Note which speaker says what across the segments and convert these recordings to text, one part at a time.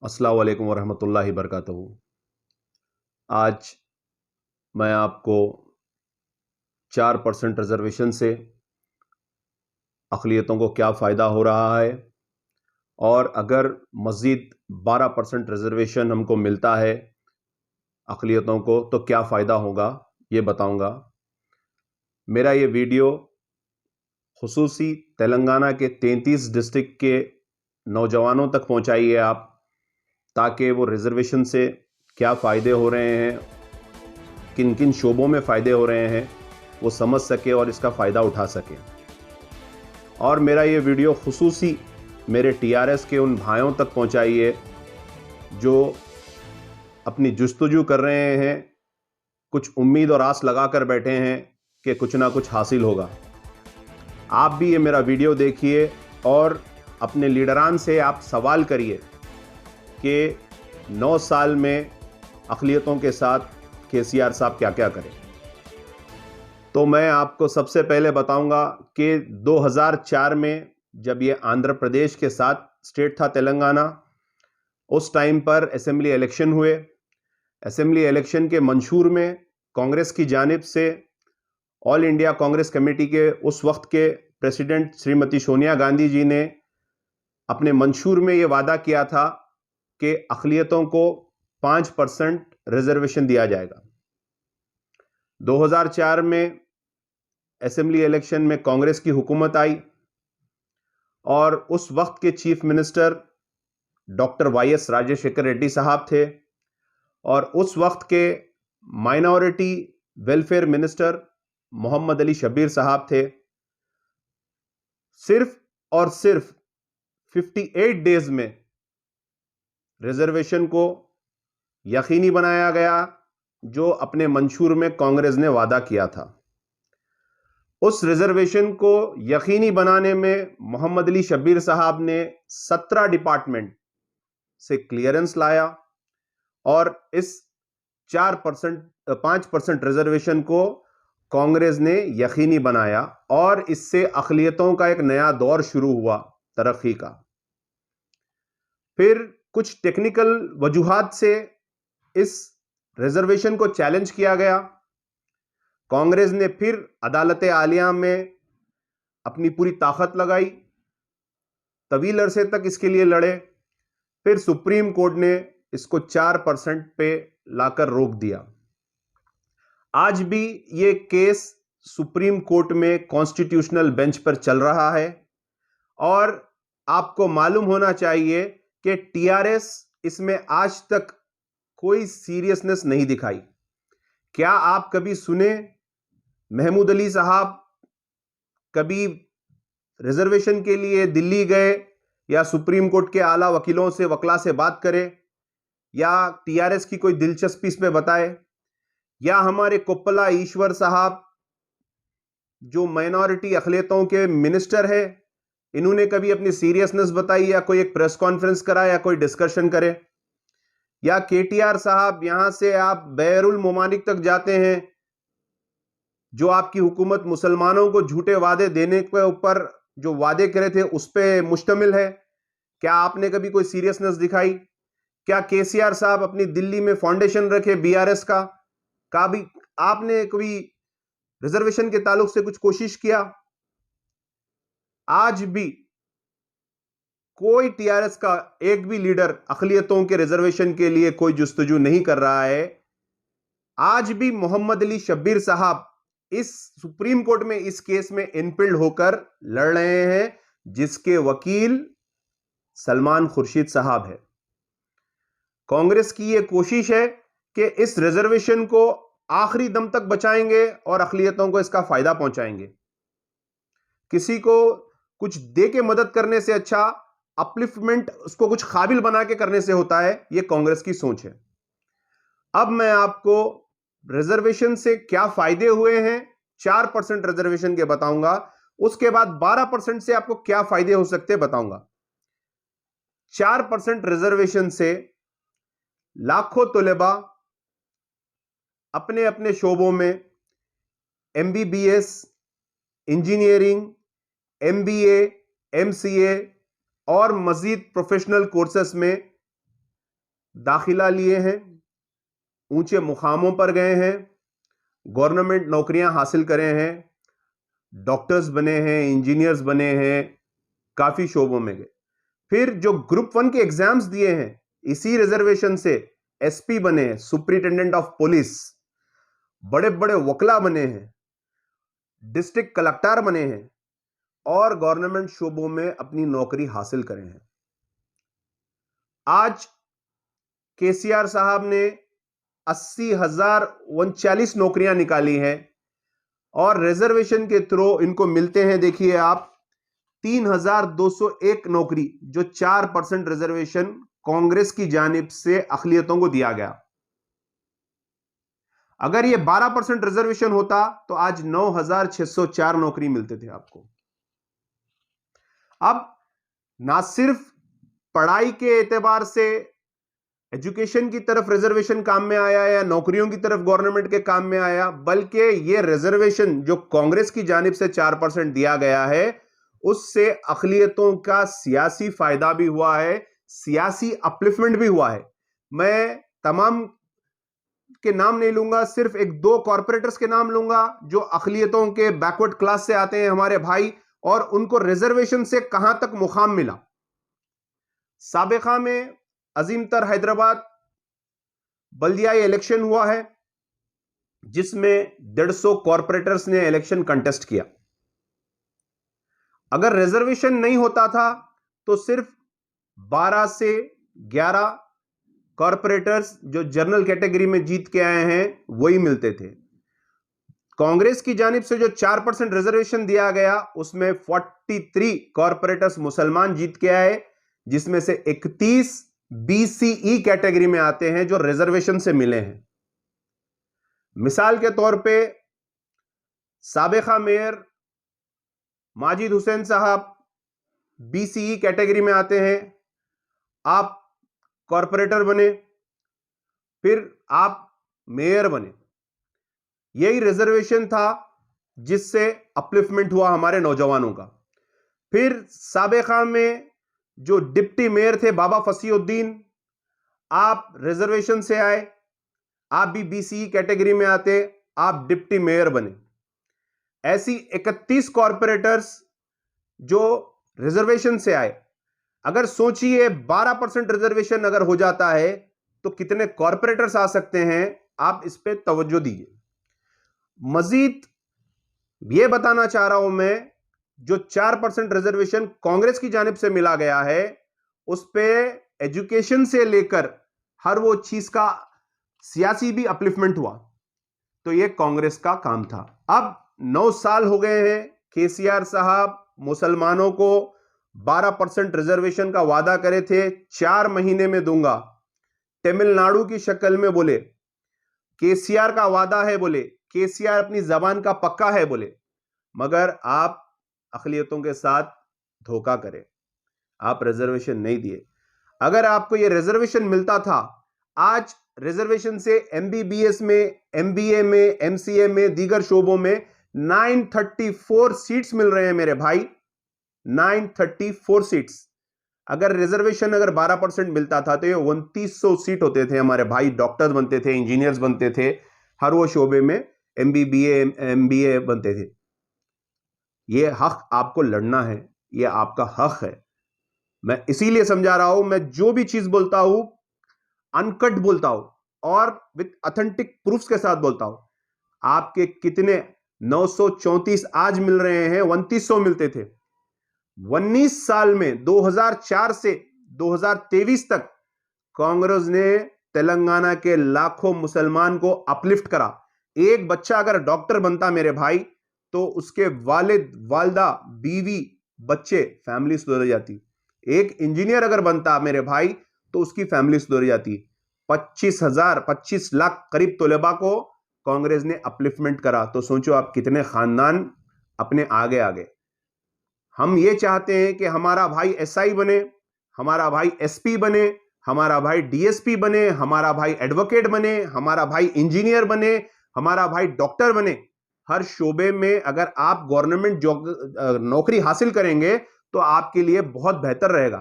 Speaker 1: अस्सलाम वालेकुम वरहमतुल्लाहि वबरकातुहू। आज मैं आपको 4% रिजर्वेशन से अक़लियतों को क्या फ़ायदा हो रहा है और अगर मज़ीद 12% रिजर्वेशन हमको मिलता है अक़लियतों को तो क्या फ़ायदा होगा, ये बताऊंगा। मेरा ये वीडियो खुसूसी तेलंगाना के 33 डिस्ट्रिक्ट के नौजवानों तक पहुंचाइए आप, ताकि वो रिजर्वेशन से क्या फ़ायदे हो रहे हैं, किन किन शोबों में फ़ायदे हो रहे हैं, वो समझ सके और इसका फ़ायदा उठा सके। और मेरा ये वीडियो खुसूसी मेरे टीआरएस के उन भाइयों तक पहुंचाइए जो अपनी जुस्तजू कर रहे हैं, कुछ उम्मीद और आस लगा कर बैठे हैं कि कुछ ना कुछ हासिल होगा। आप भी ये मेरा वीडियो देखिए और अपने लीडरान से आप सवाल करिए कि 9 साल में अक़लियतों के साथ केसीआर साहब क्या क्या करें। तो मैं आपको सबसे पहले बताऊंगा कि 2004 में जब ये आंध्र प्रदेश के साथ स्टेट था तेलंगाना, उस टाइम पर असेंबली इलेक्शन हुए। असेंबली इलेक्शन के मंशूर में कांग्रेस की जानिब से ऑल इंडिया कांग्रेस कमेटी के उस वक्त के प्रेसिडेंट श्रीमती सोनिया गांधी जी ने अपने मंशूर में ये वादा किया था कि अक़लियतों को 5% रिजर्वेशन दिया जाएगा। 2004 में असेंबली इलेक्शन में कांग्रेस की हुकूमत आई और उस वक्त के chief minister doctor YS Rajashekhar Reddy साहब थे और उस वक्त के minority welfare minister Mohammed Ali Shabbir साहब थे। सिर्फ और सिर्फ 58 डेज में रिजर्वेशन को यकीनी बनाया गया, जो अपने मंशूर में कांग्रेस ने वादा किया था। उस रिजर्वेशन को यकीनी बनाने में मोहम्मद अली शब्बीर साहब ने 17 डिपार्टमेंट से क्लियरेंस लाया और इस 5% रिजर्वेशन को कांग्रेस ने यकीनी बनाया और इससे अक़लियतों का एक नया दौर शुरू हुआ तरक्की का। फिर कुछ टेक्निकल वजूहात से इस रिजर्वेशन को चैलेंज किया गया। कांग्रेस ने फिर अदालत आलिया में अपनी पूरी ताकत लगाई, तवील अरसे तक इसके लिए लड़े। फिर सुप्रीम कोर्ट ने इसको 4% पे लाकर रोक दिया। आज भी ये केस सुप्रीम कोर्ट में कॉन्स्टिट्यूशनल बेंच पर चल रहा है और आपको मालूम होना चाहिए कि टीआरएस इसमें आज तक कोई सीरियसनेस नहीं दिखाई। क्या आप कभी सुने महमूद अली साहब कभी रिजर्वेशन के लिए दिल्ली गए या सुप्रीम कोर्ट के आला वकीलों से वकला से बात करें या टीआरएस की कोई दिलचस्पी इस पे बताए? या हमारे कोप्पला ईश्वर साहब जो माइनॉरिटी अक़लियतों के मिनिस्टर है, इन्होंने कभी अपनी सीरियसनेस बताई या कोई एक प्रेस कॉन्फ्रेंस करा या कोई डिस्कशन करे? या केटीआर साहब यहां से आप बैरुल मुमालिक तक जाते हैं, जो आपकी हुकूमत मुसलमानों को झूठे वादे देने के ऊपर जो वादे करे थे उस पर मुश्तमिल है, क्या आपने कभी कोई सीरियसनेस दिखाई? क्या केसीआर साहब अपनी दिल्ली में फाउंडेशन रखे बीआरएस का भी आपने कभी रिजर्वेशन के ताल्लुक से कुछ कोशिश किया? आज भी कोई टीआरएस का एक भी लीडर अक़लियतों के रिजर्वेशन के लिए कोई जुस्तजू नहीं कर रहा है। आज भी मोहम्मद अली शब्बीर साहब इस सुप्रीम कोर्ट में इस केस में इनपिल्ड होकर लड़ रहे हैं, जिसके वकील सलमान खुर्शीद साहब है। कांग्रेस की यह कोशिश है कि इस रिजर्वेशन को आखिरी दम तक बचाएंगे और अक़लियतों को इसका फायदा पहुंचाएंगे। किसी को कुछ दे के मदद करने से अच्छा अपलिफ्टमेंट उसको कुछ काबिल बना के करने से होता है, यह कांग्रेस की सोच है। अब मैं आपको रिजर्वेशन से क्या फायदे हुए हैं 4% रिजर्वेशन के बताऊंगा, उसके बाद 12% से आपको क्या फायदे हो सकते हैं बताऊंगा। 4% रिजर्वेशन से लाखों तलबा अपने अपने शोबों में एमबीबीएस, इंजीनियरिंग, एमबीए, एमसीए और मजीद प्रोफेशनल कोर्सेस में दाखिला लिए हैं, ऊंचे मुकामों पर गए हैं, गवर्नमेंट नौकरियां हासिल करे हैं, डॉक्टर्स बने हैं, इंजीनियर्स बने हैं, काफी शोबों में गए। फिर जो ग्रुप 1 के एग्जाम्स दिए हैं, इसी रिजर्वेशन से एसपी बने हैं, सुपरिटेंडेंट ऑफ पुलिस, बड़े बड़े वकला बने हैं, डिस्ट्रिक्ट कलेक्टर बने हैं और गवर्नमेंट शोबों में अपनी नौकरी हासिल करे हैं। आज केसीआर साहब ने 80,039 नौकरियां निकाली हैं और रिजर्वेशन के थ्रू इनको मिलते हैं, देखिए आप, 3,201 नौकरी, जो 4% रिजर्वेशन कांग्रेस की जानिब से अक़लियतों को दिया गया। अगर ये 12% रिजर्वेशन होता तो आज 9,604 नौकरी मिलते थे आपको। अब ना सिर्फ पढ़ाई के एतबार से एजुकेशन की तरफ रिजर्वेशन काम में आया या नौकरियों की तरफ गवर्नमेंट के काम में आया, बल्कि ये रिजर्वेशन जो कांग्रेस की जानिब से 4% दिया गया है, उससे अक़लियतों का सियासी फायदा भी हुआ है, सियासी अपलिफ्टमेंट भी हुआ है। मैं तमाम के नाम नहीं लूंगा, सिर्फ एक दो कॉर्पोरेटर्स के नाम लूंगा जो अक़लियतों के बैकवर्ड क्लास से आते हैं, हमारे भाई, और उनको रिजर्वेशन से कहां तक मुकाम मिला। साबिका में अजीम तर हैदराबाद बल्दियाई इलेक्शन हुआ है जिसमें 150 कॉर्पोरेटर्स ने इलेक्शन कंटेस्ट किया। अगर रिजर्वेशन नहीं होता था तो सिर्फ 12 से 11 कॉर्पोरेटर्स जो जनरल कैटेगरी में जीत के आए हैं वही मिलते थे। कांग्रेस की जानिब से जो 4% रिजर्वेशन दिया गया उसमें 43 कॉर्पोरेटर्स मुसलमान जीत के आए, जिसमें से 31 बीसीई कैटेगरी में आते हैं जो रिजर्वेशन से मिले हैं। मिसाल के तौर पे साबिका मेयर माजिद हुसैन साहब बीसीई कैटेगरी में आते हैं, आप कॉर्पोरेटर बने, फिर आप मेयर बने। यही रिजर्वेशन था जिससे अपलिफ्टमेंट हुआ हमारे नौजवानों का। फिर साबिका में जो डिप्टी मेयर थे बाबा फसीउद्दीन, आप रिजर्वेशन से आए, आप भी बीसीई कैटेगरी में आते, आप डिप्टी मेयर बने। ऐसी 31 कॉर्पोरेटर्स जो रिजर्वेशन से आए। अगर सोचिए 12% रिजर्वेशन अगर हो जाता है तो कितने कॉर्पोरेटर्स आ सकते हैं, आप इस पे तवज्जो दीजिए। मजीद यह बताना चाह रहा हूं मैं, जो 4% रिजर्वेशन कांग्रेस की जानिब से मिला गया है उस पे एजुकेशन से लेकर हर वो चीज का सियासी भी अपलिफ्टमेंट हुआ, तो यह कांग्रेस का काम था। अब 9 साल हो गए हैं, केसीआर साहब मुसलमानों को 12% रिजर्वेशन का वादा करे थे, 4 महीने में दूंगा। तमिलनाडु की शक्ल में बोले, केसीआर का वादा है, बोले केसीआर अपनी जबान का पक्का है, बोले, मगर आप अक़लियतों के साथ धोखा करे, आप रिजर्वेशन नहीं दिए। अगर आपको यह रिजर्वेशन मिलता था, आज रिजर्वेशन से एमबीबीएस में, एमबीए में, एमसीए में, दीगर शोबों में 934 सीट्स मिल रहे हैं मेरे भाई, 934 सीट्स। अगर रिजर्वेशन अगर 12% मिलता था तो ये 2900 सीट होते थे हमारे भाई, डॉक्टर्स बनते थे, इंजीनियर्स बनते थे, हर वो शोबे में एमबीबीए, एमबीए बनते थे। ये हक आपको लड़ना है, ये आपका हक है। मैं इसीलिए समझा रहा हूं, मैं जो भी चीज बोलता हूं अनकट बोलता हूं और विद ऑथेंटिक प्रूफ्स के साथ बोलता हूं। आपके कितने 934 आज मिल रहे हैं, 2900 मिलते थे। 19 साल में 2004 से 2023 तक कांग्रेस ने तेलंगाना के लाखों मुसलमान को अपलिफ्ट करा। एक बच्चा अगर डॉक्टर बनता मेरे भाई तो उसके वालिद, वालदा, बीवी, बच्चे, फैमिली सुधर जाती। एक इंजीनियर अगर बनता मेरे भाई तो उसकी फैमिली सुधर जाती। 25 लाख करीब तलबा को कांग्रेस ने अपलिफ्टमेंट करा, तो सोचो आप कितने खानदान अपने आगे आगे। हम ये चाहते हैं कि हमारा भाई एसआई बने, हमारा भाई एसपी बने, हमारा भाई डीएसपी बने, हमारा भाई एडवोकेट बने, हमारा भाई इंजीनियर बने, हमारा भाई डॉक्टर बने। हर शोबे में अगर आप गवर्नमेंट नौकरी हासिल करेंगे तो आपके लिए बहुत बेहतर रहेगा,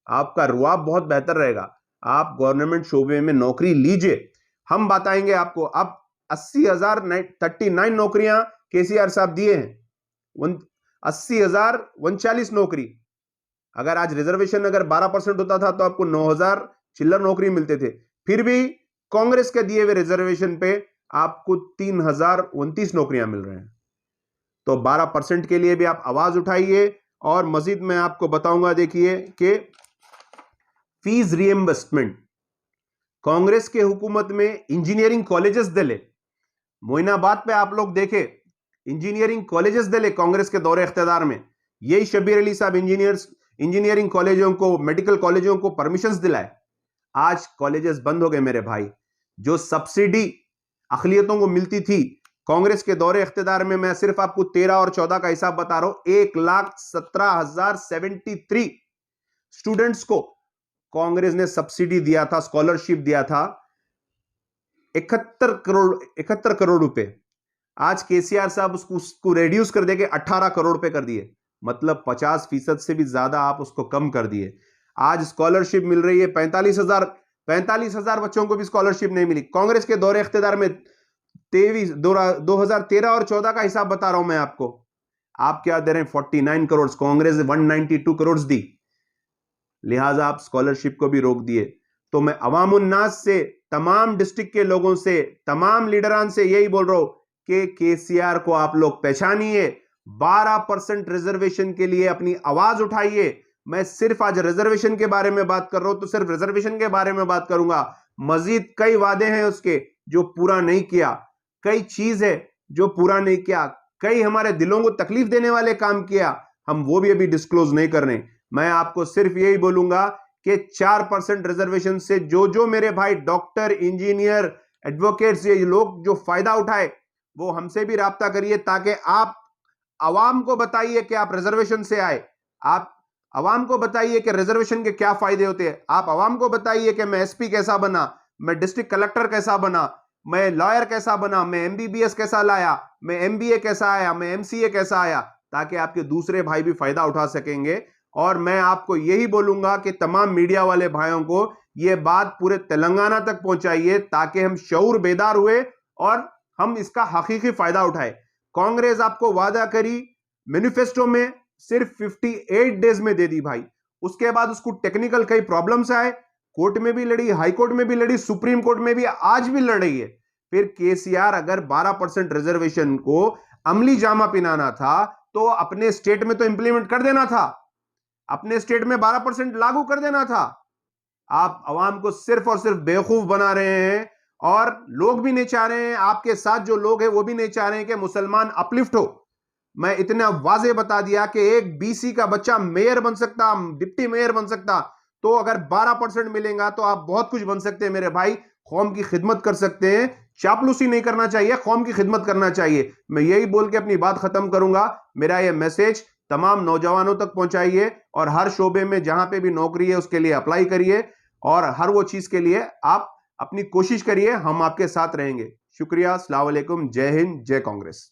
Speaker 1: आपका रुआब बहुत बेहतर रहेगा। आप गवर्नमेंट शोबे में नौकरी लीजिए, हम बताएंगे आपको। अब 80,039 नौकरियां केसीआर साहब दिए हैं, 80,039 नौकरी। अगर आज रिजर्वेशन अगर 12% होता था तो आपको 9,000 चिल्लर नौकरी मिलते थे, फिर भी कांग्रेस के दिए हुए रिजर्वेशन पे आपको 3,029 नौकरियां मिल रहे हैं। तो 12% के लिए भी आप आवाज उठाइए। और मजीद मैं आपको बताऊंगा, देखिए कि फीस रिएम्बर्समेंट, कांग्रेस के हुकूमत में इंजीनियरिंग कॉलेजेस दिले, मोइनाबाद पे आप लोग देखे इंजीनियरिंग कॉलेजेस दिले कांग्रेस के दौरे इख्तियार में। यही शबीर अली साहब इंजीनियरिंग कॉलेजों को, मेडिकल कॉलेजों को परमिशंस दिलाए। आज कॉलेजेस बंद हो गए मेरे भाई। जो सब्सिडी अखिलियतों को मिलती थी कांग्रेस के दौरे इख्तियार में, मैं सिर्फ आपको 13 और 14 का हिसाब बता रहा हूं, 1,17,073 स्टूडेंट्स को कांग्रेस ने सब्सिडी दिया था, स्कॉलरशिप दिया था, 71 करोड़ रुपए। आज केसीआर साहब उसको रेड्यूस कर देके 18 करोड़ रुपए कर दिए, मतलब 50% से भी ज्यादा आप उसको कम कर दिए। आज स्कॉलरशिप मिल रही है 45,000 बच्चों को भी स्कॉलरशिप नहीं मिली। कांग्रेस के दौरे इख्तियार में 2013 और 14 का हिसाब बता रहा हूं मैं आपको। आप क्या दे रहे हैं? 49 करोड़, कांग्रेस 192 करोड़ दी, लिहाजा आप स्कॉलरशिप को भी रोक दिए। तो मैं अवाम उन्नास से, तमाम डिस्ट्रिक्ट के लोगों से, तमाम लीडरान से यही बोल रहा हूं कि केसीआर को आप लोग पहचानिए, 12% रिजर्वेशन के लिए अपनी आवाज उठाइए। मैं सिर्फ आज रिजर्वेशन के बारे में बात कर रहा हूं तो सिर्फ रिजर्वेशन के बारे में बात करूंगा। मजीद कई वादे हैं उसके जो पूरा नहीं किया, कई चीज है जो पूरा नहीं किया, कई हमारे दिलों को तकलीफ देने वाले काम किया, हम वो भी अभी डिस्क्लोज नहीं कर रहे। मैं आपको सिर्फ यही बोलूंगा कि 4% रिजर्वेशन से जो मेरे भाई डॉक्टर, इंजीनियर, एडवोकेट्स, ये लोग जो फायदा उठाए वो हमसे भी राब्ता करिए, ताकि आप आवाम को बताइए कि आप रिजर्वेशन से आए। आप आवाम को बताइए कि रिजर्वेशन के क्या फायदे होते हैं। आप आवाम को बताइए कि मैं एसपी कैसा बना, मैं डिस्ट्रिक्ट कलेक्टर कैसा बना, मैं लॉयर कैसा बना, मैं एमबीबीएस कैसा लाया, मैं एमबीए कैसा आया, मैं एमसीए कैसा आया, ताकि आपके दूसरे भाई भी फायदा उठा सकेंगे। और मैं आपको यही बोलूंगा कि तमाम मीडिया वाले भाइयों को यह बात पूरे तेलंगाना तक पहुंचाइए, ताकि हम शऊर बेदार हुए और हम इसका हकीकी फायदा उठाए। कांग्रेस आपको वादा करी मैनिफेस्टो में, सिर्फ 58 डेज में दे दी भाई। उसके बाद उसको टेक्निकल कई प्रॉब्लम्स आए, कोर्ट में भी लड़ी, हाई कोर्ट में भी लड़ी, सुप्रीम कोर्ट में भी आज भी लड़ रही है। फिर केसीआर अगर 12% रिजर्वेशन को अमली जामा पहनाना था तो अपने स्टेट में तो इंप्लीमेंट कर देना था, अपने स्टेट में 12% लागू कर देना था। आप आवाम को सिर्फ और सिर्फ बेवकूफ बना रहे हैं, और लोग भी नहीं चाह रहे हैं, आपके साथ जो लोग हैं वो भी नहीं चाह रहे हैं कि मुसलमान अपलिफ्ट हो। मैं इतना वाजे बता दिया कि एक बीसी का बच्चा मेयर बन सकता, डिप्टी मेयर बन सकता, तो अगर 12% मिलेगा तो आप बहुत कुछ बन सकते हैं मेरे भाई, कौम की खिदमत कर सकते हैं। चापलूसी नहीं करना चाहिए, कौम की खिदमत करना चाहिए। मैं यही बोल के अपनी बात खत्म करूंगा। मेरा यह मैसेज तमाम नौजवानों तक पहुंचाइए, और हर शोबे में जहां पे भी नौकरी है उसके लिए अप्लाई करिए, और हर वो चीज के लिए आप अपनी कोशिश करिए, हम आपके साथ रहेंगे। शुक्रिया, अस्सलाम वालेकुम, जय हिंद, जय कांग्रेस।